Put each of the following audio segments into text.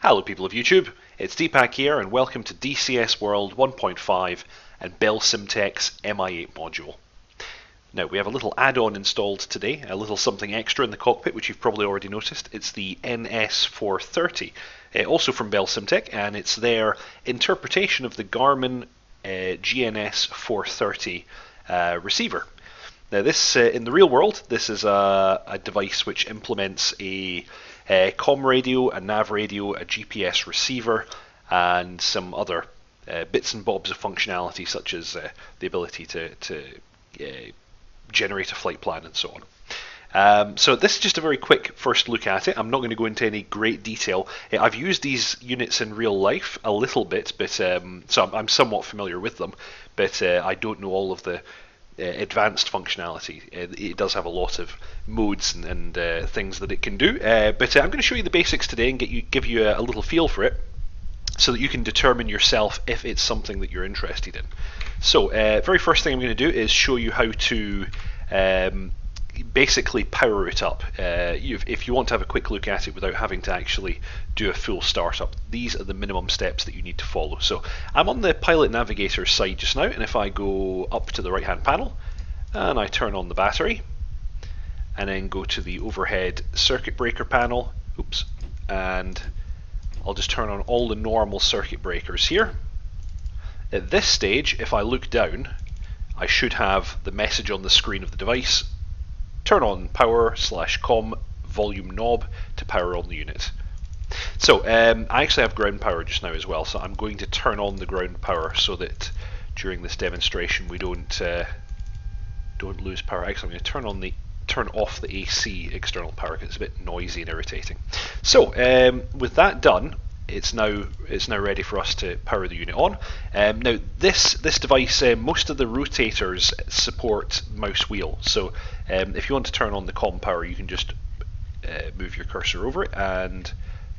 Hello people of YouTube, it's Deepak here and welcome to DCS World 1.5 and Belsimtek's Mi8 module. Now we have a little add-on installed today, a little something extra in the cockpit which you've probably already noticed. It's the NS430, also from Belsimtek, and it's their interpretation of the Garmin GNS 430 receiver. Now this, in the real world, this is a device which implements a comm radio, a nav radio, a GPS receiver, and some other bits and bobs of functionality, such as the ability to generate a flight plan and so on. So this is just a very quick first look at it. I'm not going to go into any great detail. I've used these units in real life a little bit, but so I'm somewhat familiar with them, but I don't know all of the advanced functionality. It does have a lot of modes and things that it can do, but I'm going to show you the basics today and give you a little feel for it, so that you can determine yourself if it's something that you're interested in. So very first thing I'm going to do is show you how to basically power it up. If you want to have a quick look at it without having to actually do a full startup, these are the minimum steps that you need to follow. So I'm on the pilot navigator side just now, and if I go up to the right hand panel and I turn on the battery and then go to the overhead circuit breaker panel, and I'll just turn on all the normal circuit breakers here. At this stage, if I look down, I should have the message on the screen of the device: turn on power/comm volume knob to power on the unit. So I actually have ground power just now as well, so I'm going to turn on the ground power so that during this demonstration we don't lose power. Actually, I'm going to turn off the AC external power because it's a bit noisy and irritating. So with that done, it's now ready for us to power the unit on. Now this device, most of the rotators support mouse wheel, so if you want to turn on the comm power, you can just move your cursor over it and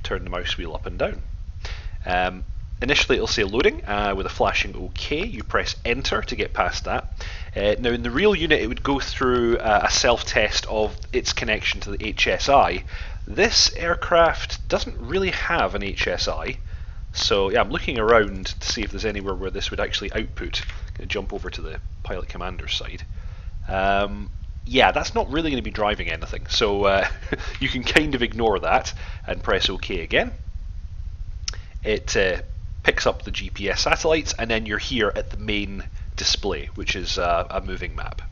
turn the mouse wheel up and down. Initially it'll say loading with a flashing OK. You press enter to get past that. Now in the real unit it would go through a self-test of its connection to the HSI. This aircraft doesn't really have an HSI, so yeah, I'm looking around to see if there's anywhere where this would actually output. I'm going to jump over to the pilot commander side. Yeah, that's not really going to be driving anything, so you can kind of ignore that and press OK again. It picks up the GPS satellites, and then you're here at the main display, which is a moving map.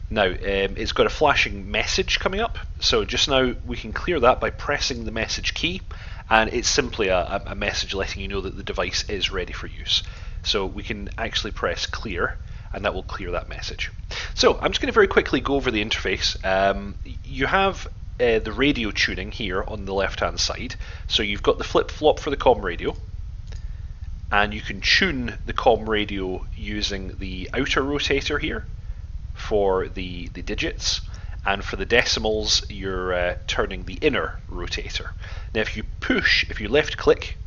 Now it's got a flashing message coming up, so just now we can clear that by pressing the message key, and it's simply a message letting you know that the device is ready for use. So we can actually press clear, and that will clear that message. So I'm just going to very quickly go over the interface. You have the radio tuning here on the left hand side, so you've got the flip-flop for the comm radio, and you can tune the comm radio using the outer rotator here for the digits, and for the decimals you're turning the inner rotator. Now if you left click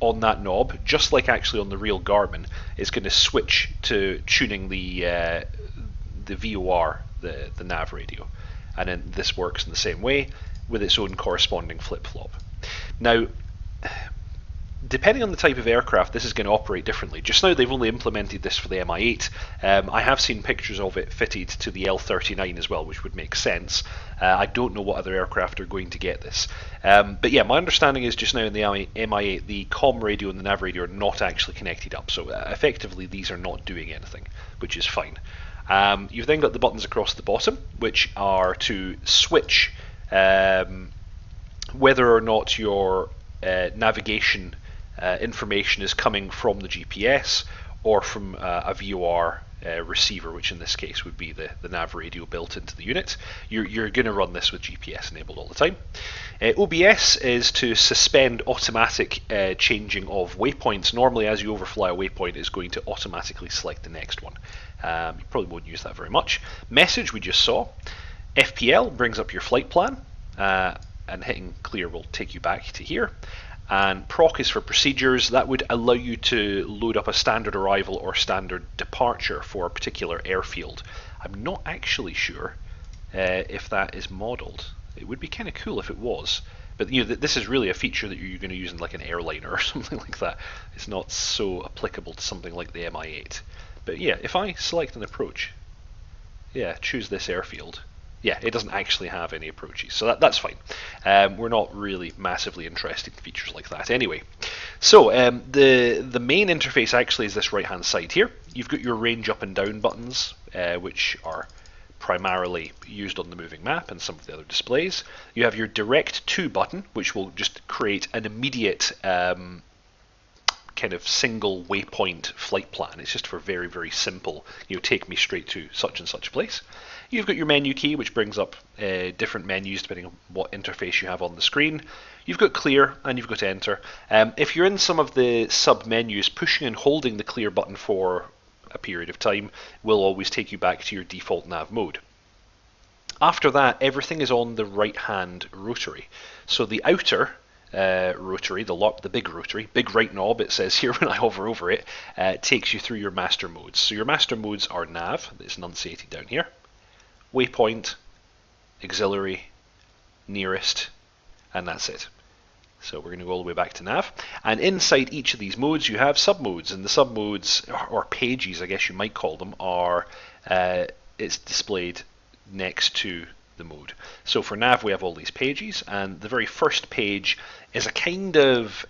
on that knob, just like actually on the real Garmin, it's going to switch to tuning the VOR, the nav radio, and then this works in the same way with its own corresponding flip-flop. Now depending on the type of aircraft, this is going to operate differently. Just now they've only implemented this for the Mi8. I have seen pictures of it fitted to the L39 as well, which would make sense. I don't know what other aircraft are going to get this. But yeah, my understanding is just now in the Mi8, the comm radio and the nav radio are not actually connected up, so effectively these are not doing anything, which is fine. You've then got the buttons across the bottom, which are to switch whether or not your navigation information is coming from the GPS or from a VOR receiver, which in this case would be the nav radio built into the unit. You're going to run this with GPS enabled all the time. OBS is to suspend automatic changing of waypoints. Normally as you overfly a waypoint, it's going to automatically select the next one. You probably won't use that very much. Message we just saw. FPL brings up your flight plan, and hitting clear will take you back to here. And proc is for procedures. That would allow you to load up a standard arrival or standard departure for a particular airfield. I'm not actually sure if that is modeled. It would be kind of cool if it was, But this is really a feature that you're going to use in like an airliner or something like that. It's not so applicable to something like the Mi8. But yeah, if I select an approach, yeah, choose this airfield. Yeah, it doesn't actually have any approaches, so that's fine. We're not really massively interested in features like that anyway. So the main interface actually is this right-hand side here. You've got your range up and down buttons, which are primarily used on the moving map and some of the other displays. You have your direct to button, which will just create an immediate kind of single waypoint flight plan. It's just for very, very simple, take me straight to such and such place. You've got your menu key, which brings up different menus depending on what interface you have on the screen. You've got clear and you've got enter. If you're in some of the sub menus, pushing and holding the clear button for a period of time will always take you back to your default nav mode. After that, everything is on the right hand rotary. So the outer rotary, the big rotary, big right knob, it says here when I hover over it, takes you through your master modes. So your master modes are nav, that's enunciated down here, waypoint, auxiliary, nearest, and that's it. So we're going to go all the way back to nav. And inside each of these modes you have submodes, and the submodes, or pages I guess you might call them, are it's displayed next to the mode. So for nav we have all these pages, and the very first page is a kind of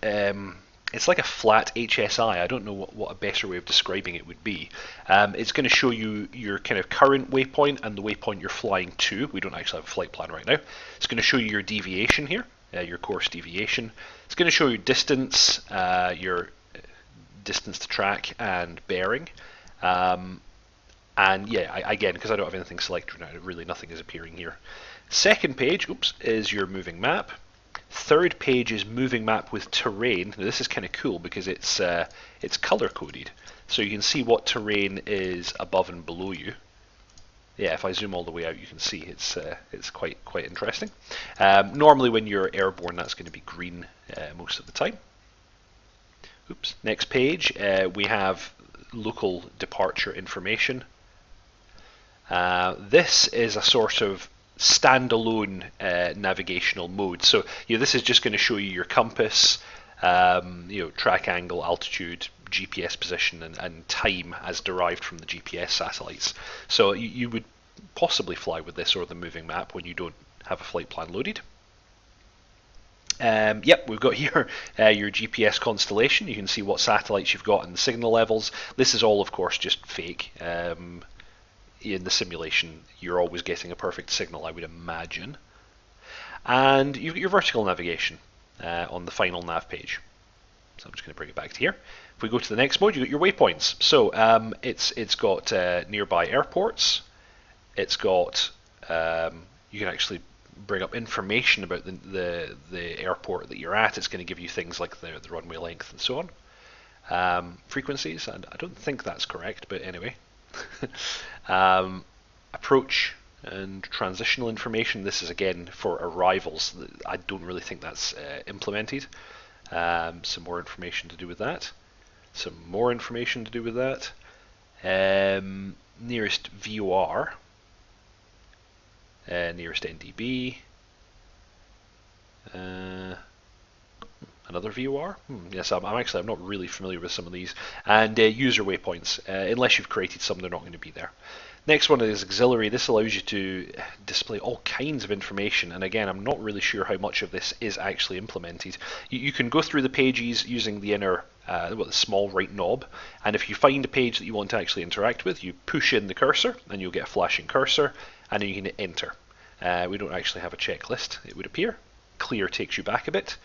it's like a flat HSI. I don't know what a better way of describing it would be. It's going to show you your kind of current waypoint and the waypoint you're flying to. We don't actually have a flight plan right now. It's going to show you your deviation here, your course deviation. It's going to show you distance, your distance to track and bearing. And yeah, again, because I don't have anything selected now, really nothing is appearing here. Second page, is your moving map. Third page is moving map with terrain. Now, this is kind of cool because it's color coded, so you can see what terrain is above and below you. Yeah, if I zoom all the way out, you can see it's quite interesting. Normally, when you're airborne, that's going to be green most of the time. Next page, we have local departure information. This is a sort of standalone navigational mode. So this is just going to show you your compass, track angle, altitude, GPS position, and time as derived from the GPS satellites. So you would possibly fly with this or the moving map when you don't have a flight plan loaded. Yep, we've got here your GPS constellation. You can see what satellites you've got and the signal levels. This is all, of course, just fake. In the simulation, you're always getting a perfect signal, I would imagine. And you've got your vertical navigation on the final nav page. So I'm just going to bring it back to here. If we go to the next mode, you've got your waypoints. So it's got nearby airports. It's got you can actually bring up information about the airport that you're at. It's going to give you things like the runway length and so on. Frequencies, and I don't think that's correct, but anyway. Approach and transitional information. This is again for arrivals. I don't really think that's implemented. Some more information to do with that. Some more information to do with that. Nearest VOR. Nearest NDB. Another VOR? Yes, I'm not really familiar with some of these. And user waypoints. Unless you've created some, they're not going to be there. Next one is auxiliary. This allows you to display all kinds of information, and again, I'm not really sure how much of this is actually implemented. You can go through the pages using the inner, the small right knob, and if you find a page that you want to actually interact with, you push in the cursor, and you'll get a flashing cursor, and then you can enter. We don't actually have a checklist, it would appear. Clear takes you back a bit.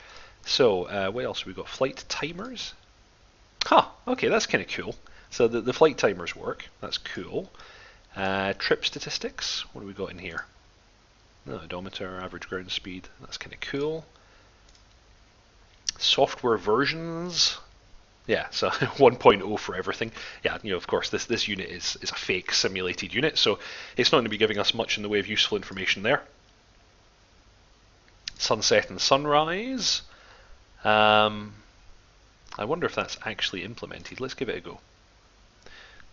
So, what else have we got? Flight timers? Okay, that's kind of cool. So the flight timers work, that's cool. Trip statistics, what do we got in here? Odometer, average ground speed, that's kind of cool. Software versions, yeah, so 1.0 for everything. Yeah, of course, this unit is a fake simulated unit, so it's not going to be giving us much in the way of useful information there. Sunset and sunrise. I wonder if that's actually implemented. Let's give it a go.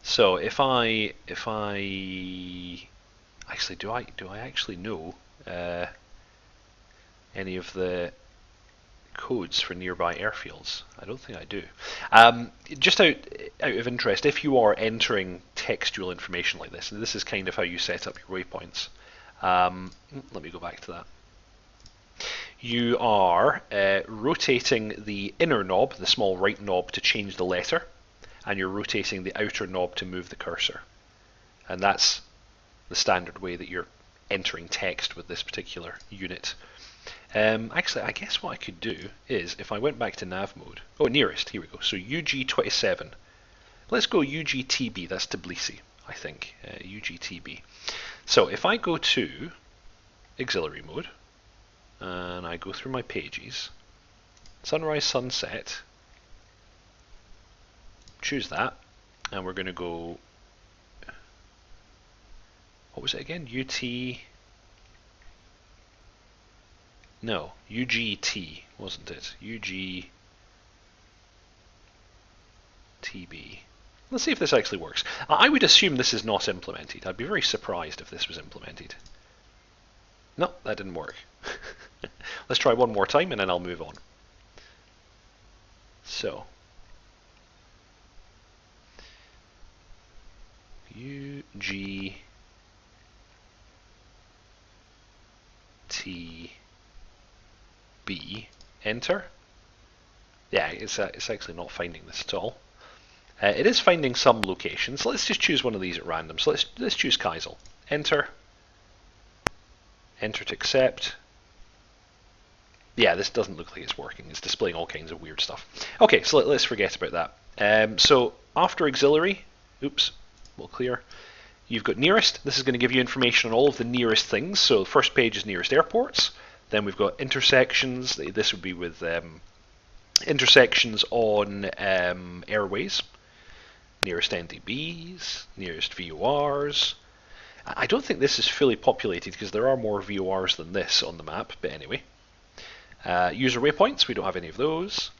So if I actually do I actually know any of the codes for nearby airfields? I don't think I do. Just out of interest, if you are entering textual information like this, and this is kind of how you set up your waypoints. Let me go back to that. You are rotating the inner knob, the small right knob, to change the letter, and you're rotating the outer knob to move the cursor. And that's the standard way that you're entering text with this particular unit. Actually, I guess what I could do is, if I went back to nav mode, nearest, here we go, so UG27. Let's go UGTB, that's Tbilisi, I think, UGTB. So if I go to auxiliary mode, and I go through my pages, sunrise, sunset, choose that, and we're going to go, what was it again, UGT, wasn't it? UGTB. Let's see if this actually works. I would assume this is not implemented. I'd be very surprised if this was implemented. No, that didn't work. Let's try one more time and then I'll move on. So, UGTB, enter. Yeah, it's actually not finding this at all. It is finding some locations. Let's just choose one of these at random. So let's choose Kaisel. Enter. Enter to accept. Yeah, this doesn't look like it's working. It's displaying all kinds of weird stuff. Okay, so let's forget about that. So after auxiliary, oops, we'll clear. You've got nearest. This is going to give you information on all of the nearest things. So the first page is nearest airports. Then we've got intersections. This would be with intersections on airways. Nearest NDBs, nearest VORs. I don't think this is fully populated because there are more VORs than this on the map, but anyway. User waypoints, we don't have any of those.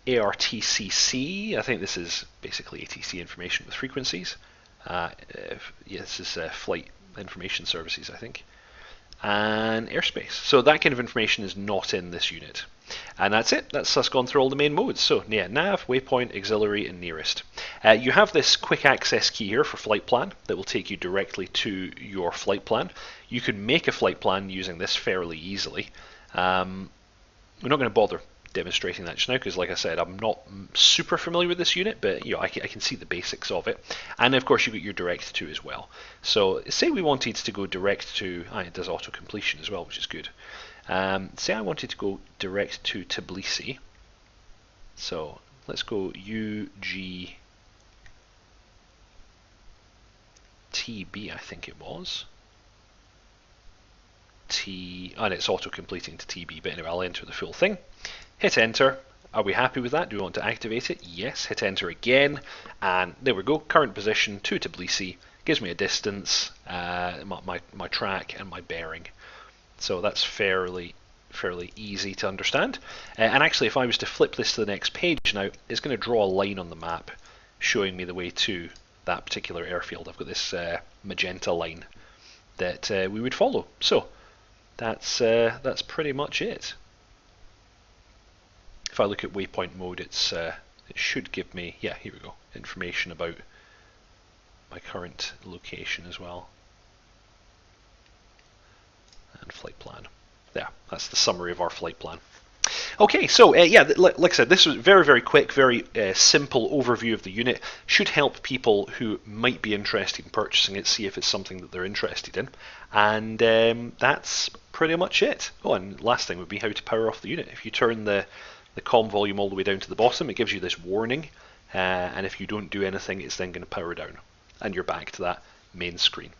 ARTCC, I think this is basically ATC information with frequencies. Yeah, this is flight information services, I think. And airspace. So that kind of information is not in this unit. And that's it. That's us gone through all the main modes. So yeah, nav, waypoint, auxiliary, and nearest. You have this quick access key here for flight plan that will take you directly to your flight plan. You can make a flight plan using this fairly easily. We're not going to bother demonstrating that just now because, like I said, I'm not super familiar with this unit, but I can see the basics of it. And of course, you get your direct to as well. So say we wanted to go direct to, it does auto completion as well, which is good. Say I wanted to go direct to Tbilisi. So let's go UGTB, I think it was. And it's auto-completing to TB, but anyway, I'll enter the full thing. Hit enter. Are we happy with that? Do we want to activate it? Yes. Hit enter again, and there we go. Current position to Tbilisi gives me a distance, my track, and my bearing. So that's fairly easy to understand. And actually, if I was to flip this to the next page now, it's going to draw a line on the map showing me the way to that particular airfield. I've got this magenta line that we would follow. So that's pretty much it. If I look at waypoint mode, it should give me, yeah, here we go, information about my current location as well. And flight plan. Yeah, that's the summary of our flight plan. Okay, so yeah, like I said, this was very, very quick, very simple overview of the unit. Should help people who might be interested in purchasing it, see if it's something that they're interested in. And that's pretty much it. Oh, and last thing would be how to power off the unit. If you turn the comm volume all the way down to the bottom, it gives you this warning. And if you don't do anything, it's then going to power down. And you're back to that main screen.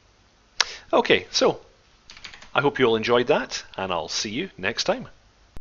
Okay, so I hope you all enjoyed that, and I'll see you next time.